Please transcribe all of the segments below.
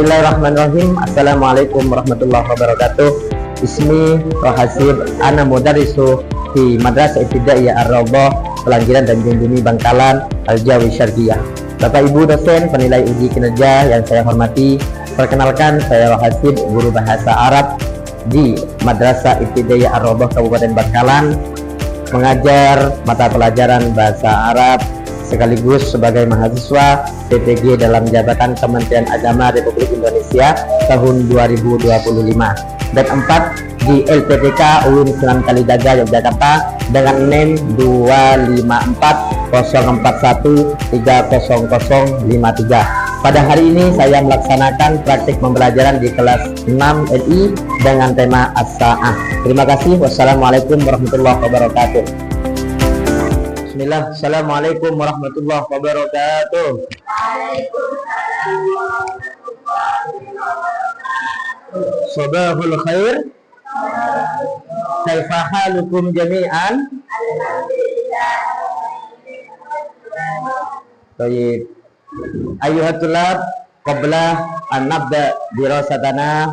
Bismillahirrahmanirrahim. Assalamualaikum warahmatullahi wabarakatuh. Ismi Rohasib, ana mudarisu di Madrasah Ibtidaiyah Ar-Raudhah, Pelanggiran dan Junjuni Bangkalan, Al-Jawi Syarqiyah. Bapak Ibu dosen penilai uji kinerja yang saya hormati, perkenalkan saya Rohasib, guru bahasa Arab di Madrasah Ibtidaiyah Ar-Raudhah Kabupaten Bangkalan, mengajar mata pelajaran bahasa Arab sekaligus sebagai mahasiswa PPG dalam jabatan Kementerian Agama Republik Indonesia tahun 2025. Dan 4 di LPTK UIN Sunan Kalijaga Yogyakarta dengan NIM 2544041300053. Pada hari ini saya melaksanakan praktik pembelajaran di kelas 6 LI dengan tema As-Sa'ah. Terima kasih. Wassalamualaikum warahmatullahi wabarakatuh. Bismillah. Assalamualaikum warahmatullahi wabarakatuh. Sabahul khair. Kaifa halukum jami'an? Baik. Ayuhat tulab, qabla an nabda dirasatana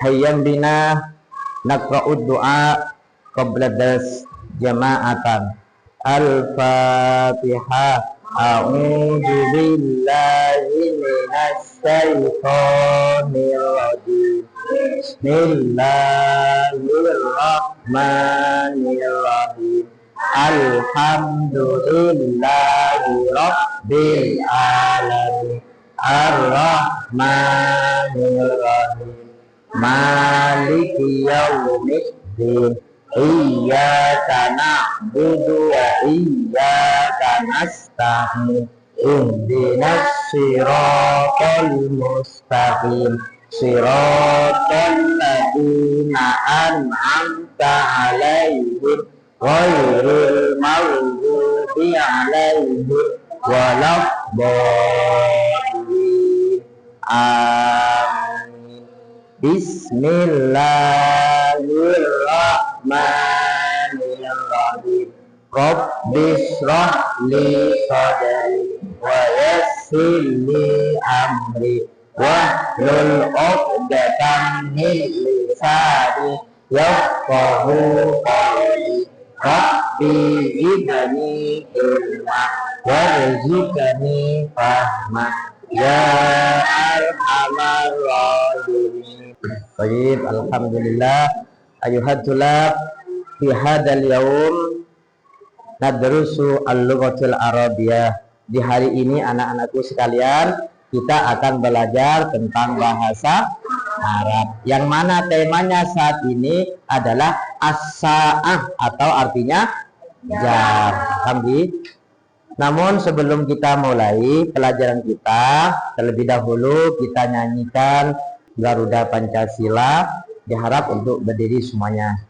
hayyam bina naqra'ud du'a qabla dars jama'atan. Al-Fatihah. A'udzu billahi minasy syaithanir rajim. Bismillahirrahmanirrahim. Alhamdulillahi rabbil alamin. Ar-Rahmanir Rahim. Maliki yaumiddin. Iyyaka na'budu wa iyyaka nasta'in. Ihdinas siratal mustaqim. Siratal ladzina an'amta 'alaihim ghairil maghdubi 'alaihim waladdallin. Amin. Bismillahirrahmanirrahim. Rabbishrah li sadri wa yassir li amri wahlul 'uqdatam min lisani yafqahu qawli. Rabbi zidni ilma warzuqni fahma ya arhamar rahimin. Baik, alhamdulillah. Ayuhat tulab, fi hadzal yaum nadrusu al-lughatul arabiyyah. Di hari ini anak-anakku sekalian, kita akan belajar tentang bahasa Arab. Yang mana temanya saat ini adalah as-sa'ah atau artinya jam. Namun sebelum kita mulai pelajaran kita, terlebih dahulu kita nyanyikan Garuda Pancasila. Diharap untuk berdiri semuanya.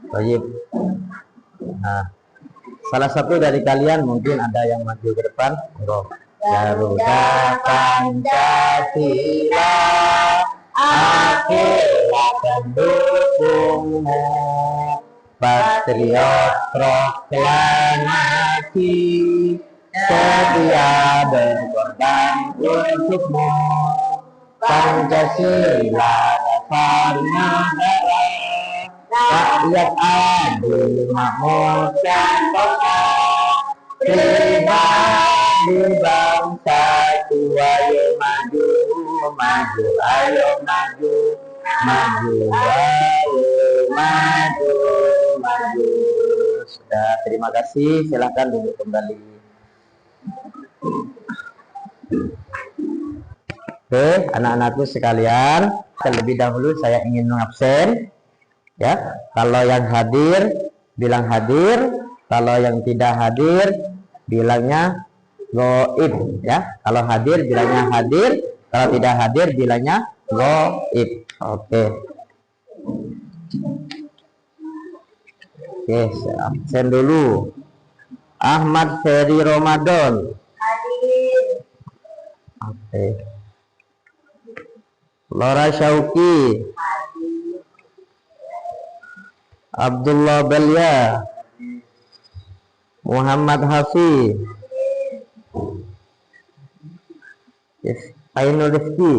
Baik. Nah, salah satu dari kalian mungkin ada yang maju ke depan. Garuda Pancasila, akibat pendukungmu, patriot proklamasi, setia berkorban untukmu. Pancasila dasar negara, rakyat adil makmur dan total. Pribadi bangsa tua, ayo maju, maju, ayo maju, maju, ayo maju, maju. Sudah, terima kasih. Silakan duduk kembali. Oke, anak-anakku sekalian, terlebih dahulu saya ingin mengabsen. Ya, kalau yang hadir bilang hadir, kalau yang tidak hadir bilangnya goib. Ya, kalau hadir bilangnya hadir, kalau tidak hadir bilangnya goib. Oke. Oke, saya absen dulu. Ahmad Ferry Ramadan. Hadir. Oke. Laura Syauki. Abdullah Belia, Muhammad Hafiz, yes. Ainul Rizki.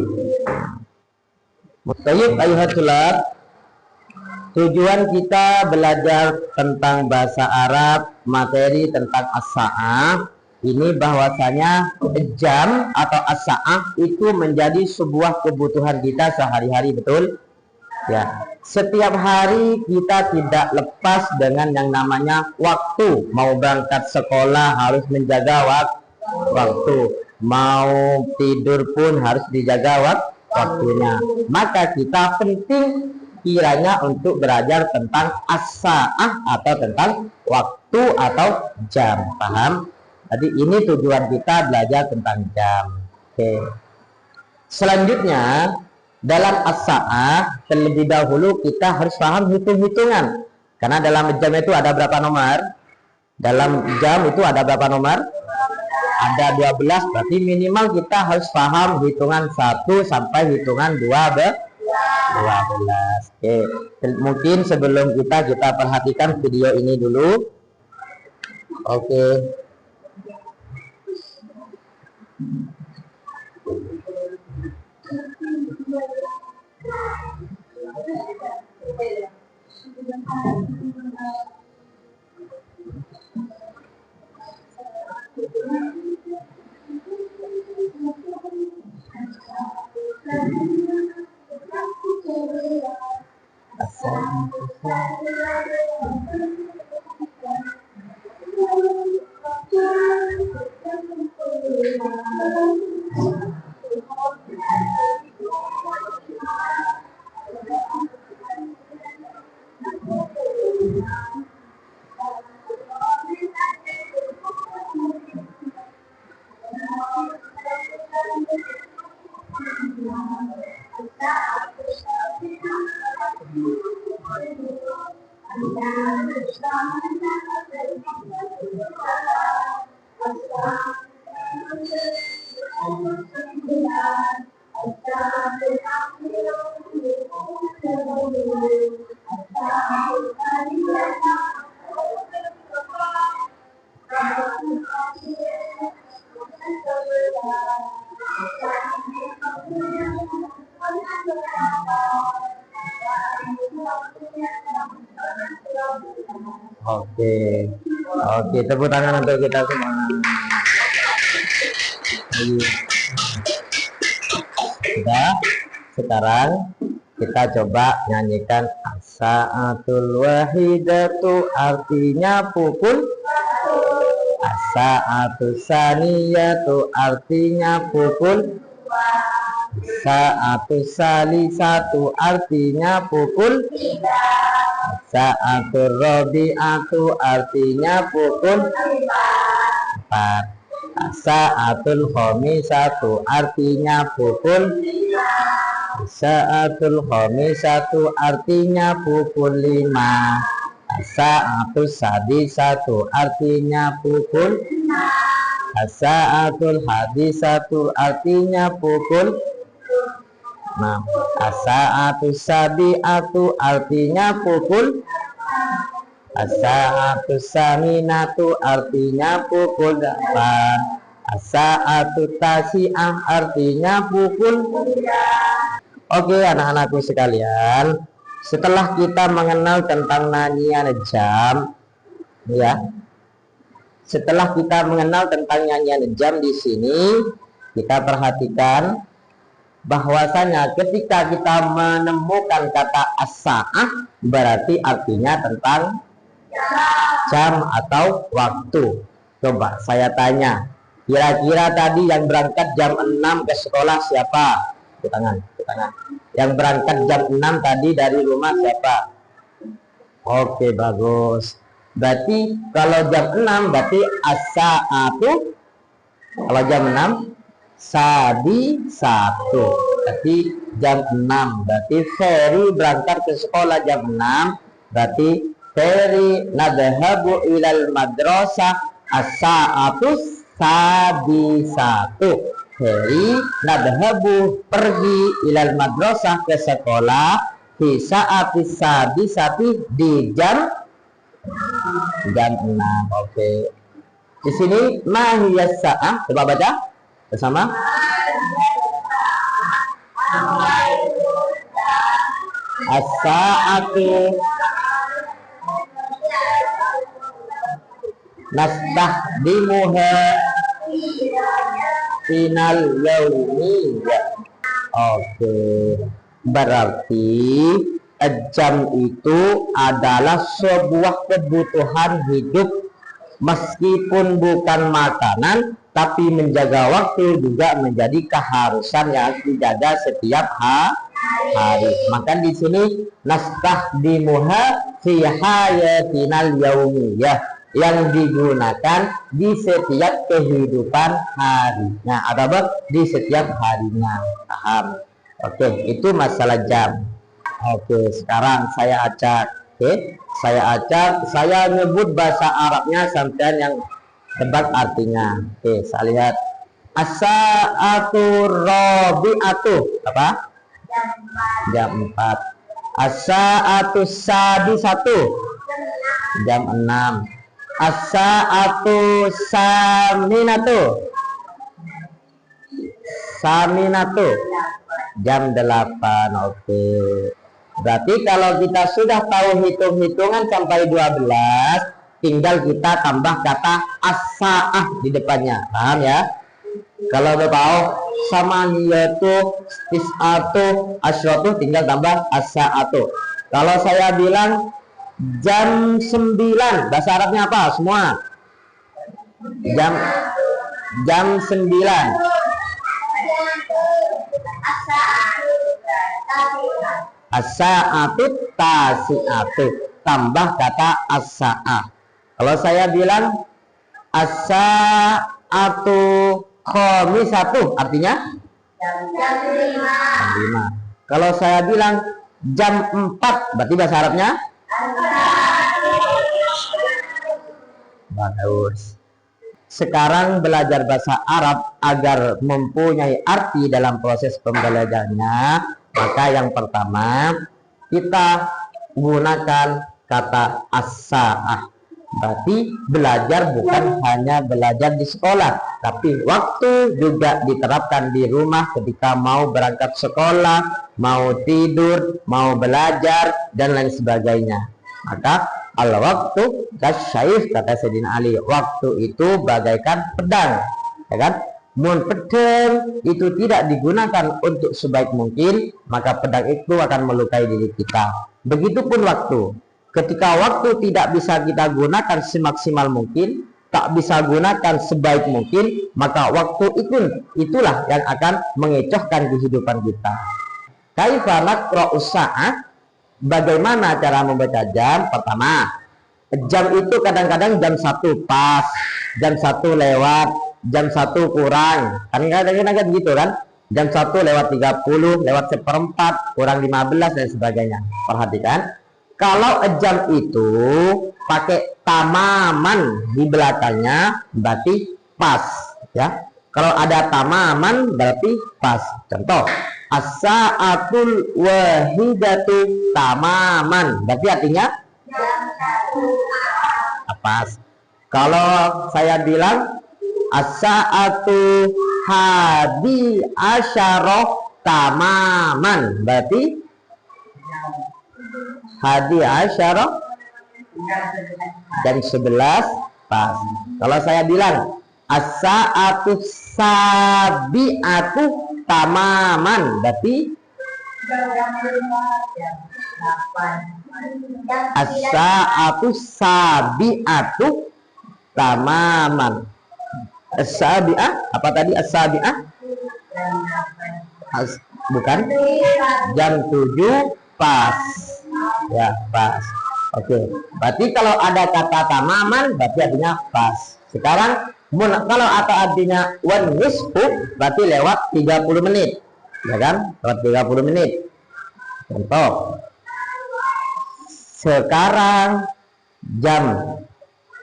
Mutayyib ayuhat tulab, tujuan kita belajar tentang bahasa Arab, materi tentang as-sa'ah ini bahwasanya jam atau as-sa'ah itu menjadi sebuah kebutuhan kita sehari-hari, betul? Ya, setiap hari kita tidak lepas dengan yang namanya waktu. Mau berangkat sekolah harus menjaga waktu. Mau tidur pun harus dijaga waktunya. Maka kita penting kiranya untuk belajar tentang as-sa'ah atau tentang waktu atau jam. Paham? Jadi ini tujuan kita belajar tentang jam. Oke. Selanjutnya dalam as-sa'ah terlebih dahulu kita harus paham hitung-hitungan. Karena dalam jam itu ada berapa nomor? Dalam jam itu ada berapa nomor? Ada 12, berarti minimal kita harus paham hitungan 1 sampai hitungan 12. Oke. Mungkin sebelum kita perhatikan video ini dulu. Oke. Oke, tepuk tangan untuk kita semua. Sudah, sekarang kita coba nyanyikan as-sa'atul wahidatu, artinya pukul. As-sa'atul saniyatu, artinya pukul. As-sa'atul salisatu, artinya pukul. As-sa'atul rabi'atu, artinya pukul 4. As-sa'atul khamisatu, artinya pukul. As-sa'atul khamisatu, artinya pukul 5. As-sa'atul sadisatu, artinya pukul. As-sa'atul hadisatu, artinya pukul 6. As-sa'atul sabi'atu, artinya pukul. As-sa'atul saminatu, artinya pukul 8. As-sa'atul tasi'ah, artinya pukul. Oke, anak-anakku sekalian, setelah kita mengenal tentang nyanyian jam, ya, setelah kita mengenal tentang nyanyian jam di sini, kita perhatikan bahwasanya ketika kita menemukan kata as-sa'ah berarti artinya tentang jam atau waktu. Coba saya tanya, kira-kira tadi yang berangkat jam 6 ke sekolah siapa? Tangan. Yang berangkat jam 6 tadi dari rumah siapa? Oke, bagus. Berarti kalau jam 6 berarti as-sa'atu. Kalau jam 6 Sadi 1, berarti jam 6. Berarti Ferry berangkat ke sekolah jam 6. Berarti Ferry nadhabu ilal madrasah as-sa'atu Sadi 1. Ferry nadhabu pergi ilal madrasah ke sekolah. fi sa'ati sadisati di jam 6. Oke. Di sini ma hiya sa'ah, coba baca bersama. As-sa'atu nastahdimuha final yaumi. Oke, berarti jam itu adalah sebuah kebutuhan hidup, meskipun bukan makanan, tapi menjaga waktu juga menjadi keharusan yang harus dijaga setiap hari. Maka di sini nastahdimuha fi hayatinal yaumiyah, yang digunakan di setiap kehidupan harinya atau di setiap harinya. Paham? Oke, itu masalah jam. Oke, sekarang saya acak. Oke, saya nyebut bahasa Arabnya, sampai yang tebak artinya. Oke, saya lihat. As-sa'atu rabi'atu, apa? Jam 4. As-sa'atu sadisatu, jam 6. As-sa'atu saminatu, jam 8. Oke. Berarti kalau kita sudah tahu hitung-hitungan sampai 12, tinggal kita tambah kata as-sa'ah di depannya. Paham ya? Kalau udah tahu samaniyatu, tis'atu, asyratu, tinggal tambah as-sa'atu. Kalau saya bilang jam 9, bahasa Arabnya apa semua? Jam 9. As-sa'atu tasi'atu, tambah kata as-sa'ah. Kalau saya bilang as-sa'atu khamisatu, artinya jam 5. Kalau saya bilang jam 4, berarti bahasa Arabnya bagus. Sekarang belajar bahasa Arab agar mempunyai arti dalam proses pembelajarannya, maka yang pertama kita gunakan kata as-sa'ah. Berarti belajar bukan hanya belajar di sekolah, tapi waktu juga diterapkan di rumah ketika mau berangkat sekolah, mau tidur, mau belajar, dan lain sebagainya. Maka al-waktu kasyayf, kata Sayyidina Ali, waktu itu bagaikan pedang, ya kan? Mun pedang itu tidak digunakan untuk sebaik mungkin, maka pedang itu akan melukai diri kita. Begitupun waktu. Ketika waktu tidak bisa kita gunakan semaksimal mungkin, tak bisa gunakan sebaik mungkin, maka waktu itulah yang akan mengecohkan kehidupan kita. Kaifa naqra'u sa'ah? Bagaimana cara membaca jam? Pertama, jam itu kadang-kadang jam 1 pas, jam 1 lewat, jam 1 kurang. Kadang-kadang gitu kan? Jam 1 lewat 30, lewat 1/4, kurang 15, dan sebagainya. Perhatikan. Kalau jam itu pakai tamaman di belakangnya, berarti pas, ya. Kalau ada tamaman berarti pas. Contoh, as-sa'atul wahidatu tamaman, berarti artinya pas. Kalau saya bilang as-sa'atu hadi asyarah tamaman, berarti hadi asyarah dan 11 pas. Kalau saya bilang as-sa'atu sabi'atu tamaman, berarti as-sa'atu sabi'atu tamaman. As-sabi'ah, apa tadi as-sabi'ah? Bukan, jam 7 pas, ya pas. Oke, berarti kalau ada kata tamaman berarti artinya pas. Sekarang kalau atau artinya wan nisfu, berarti lewat 30 menit, ya kan? Lewat 30 menit. Contoh, sekarang jam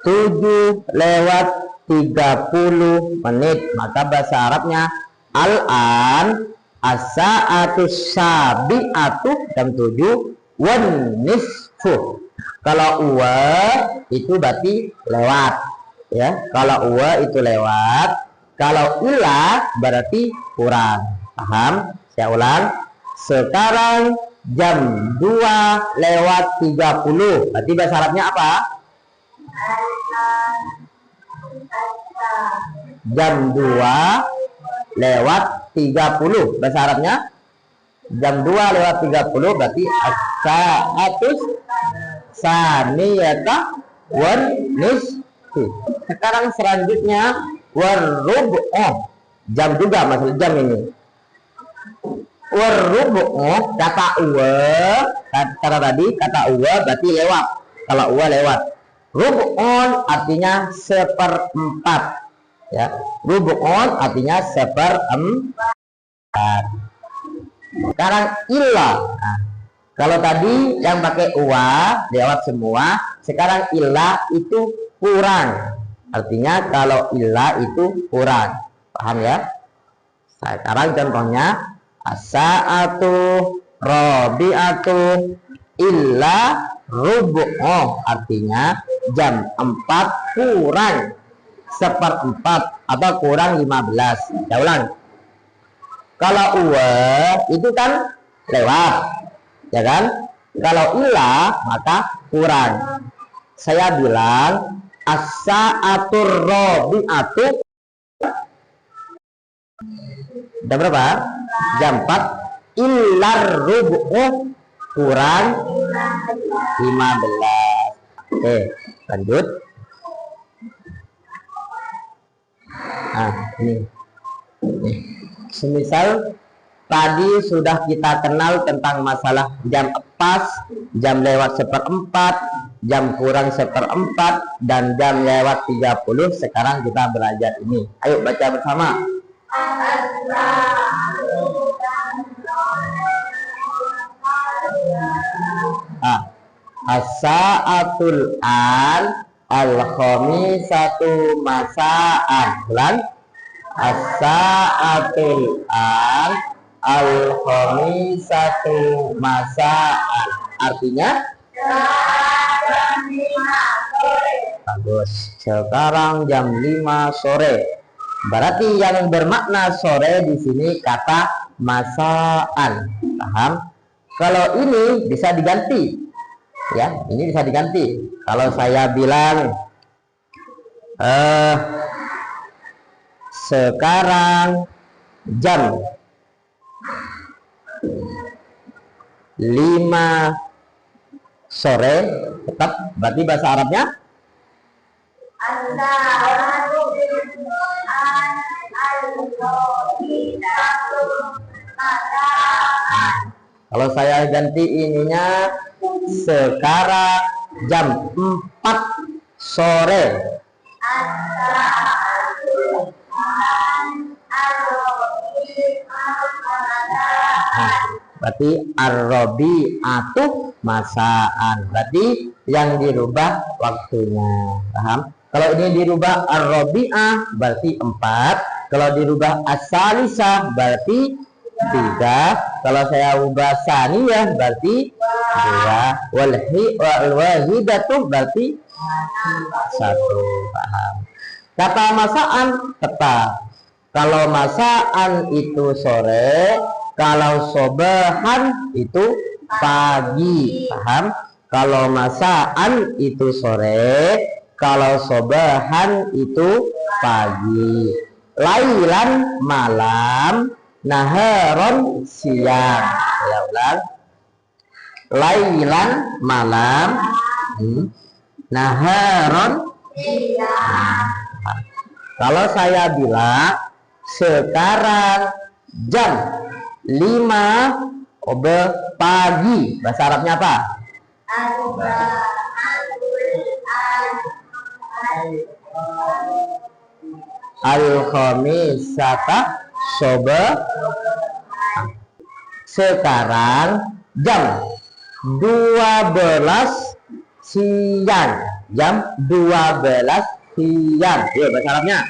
7 lewat 30 menit, maka bahasa Arabnya al-an As-sa'atu sabi'atu jam 7 wan nisfu. Kalau uwa itu berarti lewat ya. Kalau uwa itu lewat, kalau ila berarti kurang. Paham? Saya ulang. Sekarang jam 2 lewat 30. Berarti bahasa Arabnya apa? Jam 2 lewat 30. Bahasa Arabnya jam 2 lewat 30 berarti as-sa'atus saniyata wan nisfu. Sekarang selanjutnya warrubu. Jam juga maksud jam ini. Warrubu kata uwa, kata tadi kata uwa berarti lewat. Kalau uwa lewat. Rubu'un artinya seperempat ya. Rubu'un artinya seperempat. Sekarang illa. Nah, kalau tadi yang pakai uwa lewat semua, sekarang illa itu kurang. Artinya kalau illa itu kurang. Paham ya? Sekarang contohnya as-sa'atu rabi'atu illa rubu'u, artinya jam 4 kurang seperempat atau kurang 15. Ya ulang. Kalau uwa itu kan lewat, ya kan? Kalau illa maka kurang. Saya bilang as-sa'atur rabi'atu jam berapa? Jam 4 illar rubu'u kurang 15. Oke, lanjut. Nah, ini. Semisal tadi sudah kita kenal tentang masalah jam pas, jam lewat seperempat, jam kurang seperempat, dan jam lewat 30. Sekarang kita belajar ini. Ayo baca bersama. As-sa'atul an al-khamisatu masa'an. Ulang. As-sa'atul an al-khamisatu masa'an. Artinya bagus. Sekarang jam 5 sore. Berarti yang bermakna sore di sini kata masaan. Paham? Kalau ini bisa diganti. Ya, ini bisa diganti. Kalau saya bilang sekarang jam 5 sore, tetap berarti bahasa Arabnya kalau saya ganti ininya sekarang jam 4 sore. Berarti ar-rabi'atu masaan. Berarti yang dirubah waktunya. Paham? Kalau ini dirubah ar-rabi'ah berarti 4. Kalau dirubah as-salisah berarti 3. Kalau saya ubah saniyah berarti 2. Wal wahidatu berarti 1. Paham? Kata masaan tetap. Kalau masaan itu sore, kalau sobahan itu pagi. Paham? Kalau masaan itu sore, kalau sobahan itu pagi. Lailan malam, naharon siang. Ya ulang. Lailan malam, naharon siang. Kalau saya bilang sekarang jam 5 pagi, bahasa Arabnya apa? Al-khamisata soba. Sekarang jam 12 siang. Jam 12 siang. Yuk bahasa Arabnya.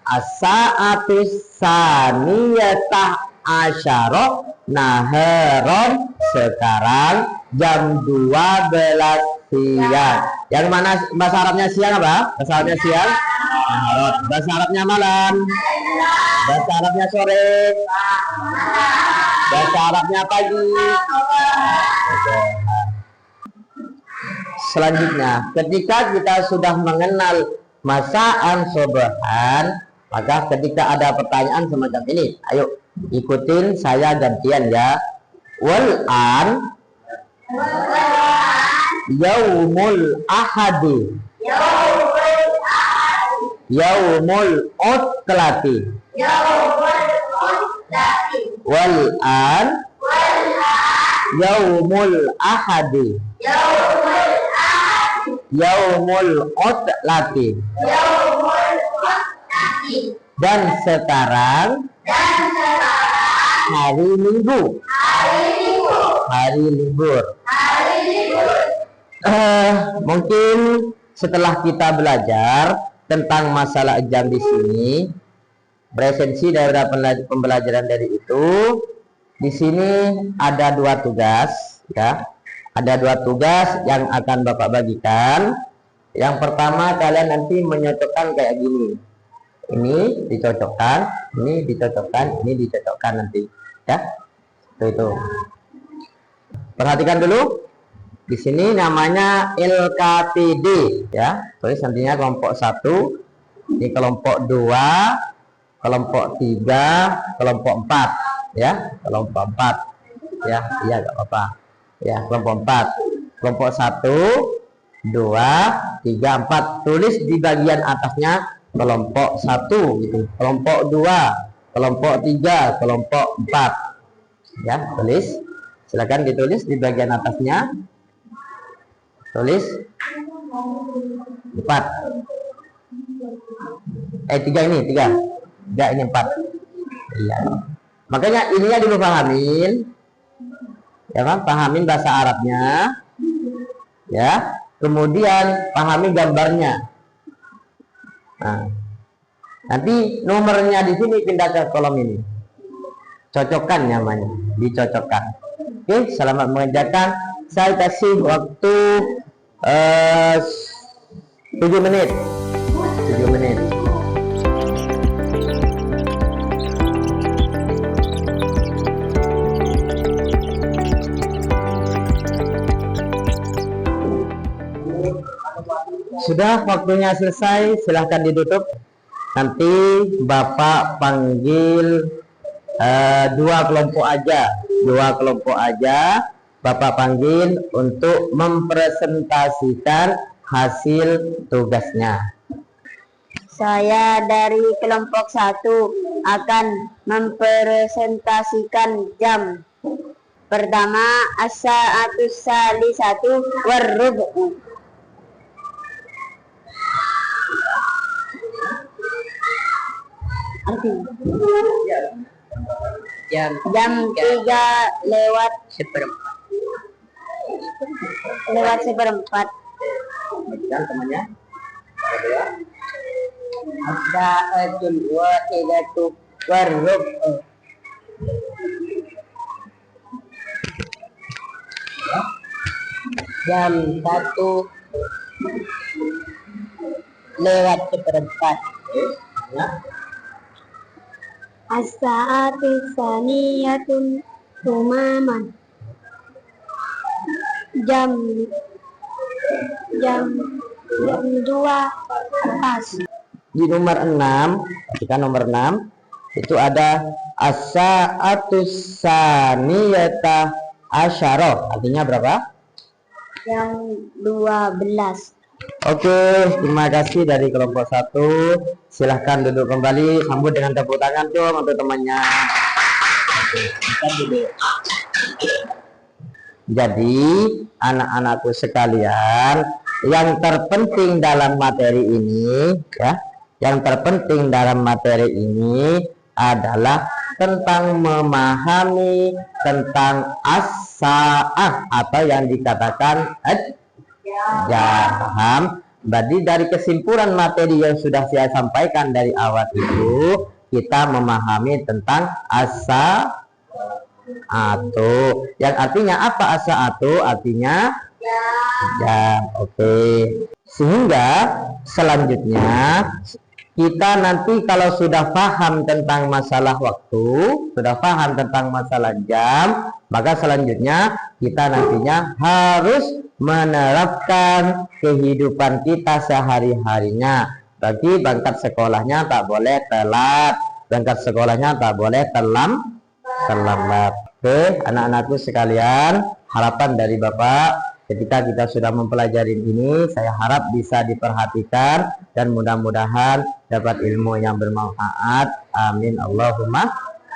As-sa'atus saniyatah asyara naharon, sekarang jam 12 siang. Yang mana bahasa Arabnya siang apa? Bahasa Arabnya siang. Naharon. Bahasa Arabnya malam. Bahasa Arabnya sore. Bahasa Arabnya pagi. Selanjutnya, ketika kita sudah mengenal masaan sobahan, maka ketika ada pertanyaan semacam ini, ayo ikutin saya gantian ya. Wal an yaumul ahadi, yaumul utlati, wal an yaumul ahadi, yaumul utlati, dan sekarang hari Minggu, hari libur. Mungkin setelah kita belajar tentang masalah jam di sini, presensi dari pembelajaran dari itu, di sini ada 2 tugas, ya. Ada 2 tugas yang akan Bapak bagikan. Yang pertama, kalian nanti menyocokkan kayak gini. Ini dicocokkan, ini dicocokkan, ini dicocokkan nanti, ya. Itu. Perhatikan dulu. Di sini namanya LKTD, ya. Tulis nantinya kelompok 1, ini kelompok 2, kelompok 3, kelompok 4, ya. Kelompok 4. Ya, iya enggak apa-apa. Ya, kelompok 4. Kelompok 1, 2, 3, 4. Tulis di bagian atasnya kelompok 1 gitu. Kelompok 2, kelompok 3, kelompok 4. Ya, tulis. Silakan ditulis di bagian atasnya. Tulis 4. 3 ini, 3. 3 ini 4. Iya. Makanya ininya dulu pahamin. Ya kan? Pahamin bahasa Arabnya. Ya. Kemudian pahami gambarnya. Nah, nanti nomornya di sini pindah ke kolom ini. Cocokkan namanya, dicocokkan. Oke, selamat mengerjakan. Saya kasih waktu 7 menit. 7 menit. Sudah waktunya selesai, silahkan ditutup. Nanti Bapak panggil 2 kelompok aja. 2 kelompok aja Bapak panggil untuk mempresentasikan hasil tugasnya. Saya dari kelompok 1 akan mempresentasikan jam. Pertama, as-sa'atus salisatu warrubu. Jam 3 lewat 1/4. Dan temannya As-sa'atul wahidatu warrubu. Jam 1 lewat 1/4. As-sa'atu saniyatun tumaman. Jam 2 pas. Di nomor 6, ketika nomor 6 itu ada as-sa'atus saniyata asyara. Artinya berapa? Yang 12. Oke, terima kasih dari kelompok 1. Silahkan duduk kembali, sambut dengan tepuk tangan dong untuk temannya. Oke, kita duduk. Jadi, anak-anakku sekalian, yang terpenting dalam materi ini, ya, yang terpenting dalam materi ini adalah tentang memahami tentang as-sa'ah atau yang dikatakan Ya, paham. Berarti dari kesimpulan materi yang sudah saya sampaikan dari awal itu, kita memahami tentang asa atau yang artinya apa? Asa atau artinya jam. Oke. Sehingga selanjutnya kita nanti kalau sudah paham tentang masalah waktu, sudah paham tentang masalah jam, maka selanjutnya kita nantinya harus menerapkan kehidupan kita sehari-harinya. Bagi berangkat sekolahnya tak boleh telat, berangkat sekolahnya tak boleh terlambat. Oke, anak-anakku sekalian, harapan dari Bapak ketika kita sudah mempelajari ini, saya harap bisa diperhatikan dan mudah-mudahan dapat ilmu yang bermanfaat. Amin Allahumma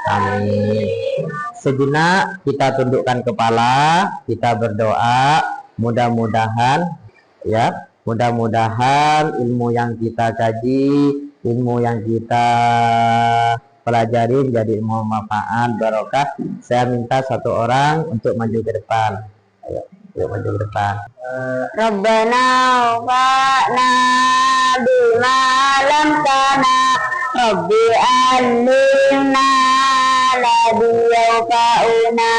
amin. Sejenak kita tundukkan kepala, kita berdoa, mudah-mudahan ya, mudah-mudahan ilmu yang kita kaji, ilmu yang kita pelajari menjadi ilmu manfaat barokah. Saya minta satu orang untuk maju ke depan. Ayo. Yuk maju ke depan. Rabbana wa'na bima lamtana Rabbi alimna ladiyawfa'una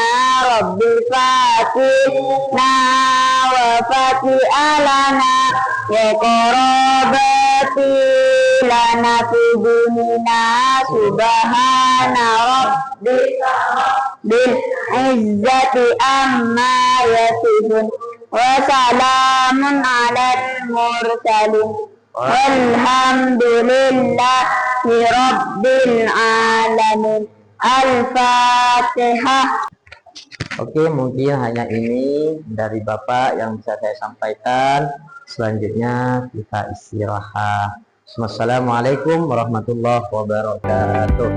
Rabbi fatihna wa fati'alana wa qarabati lana fi dinina subhana rabbika bil izzati amma yasifun wa salamun alal mursalin walhamdulillahi rabbil alamin. Al-Fatihah. Oke, mungkin hanya ini dari Bapak yang bisa saya sampaikan. Selanjutnya kita istirahat. Wassalamualaikum warahmatullahi wabarakatuh.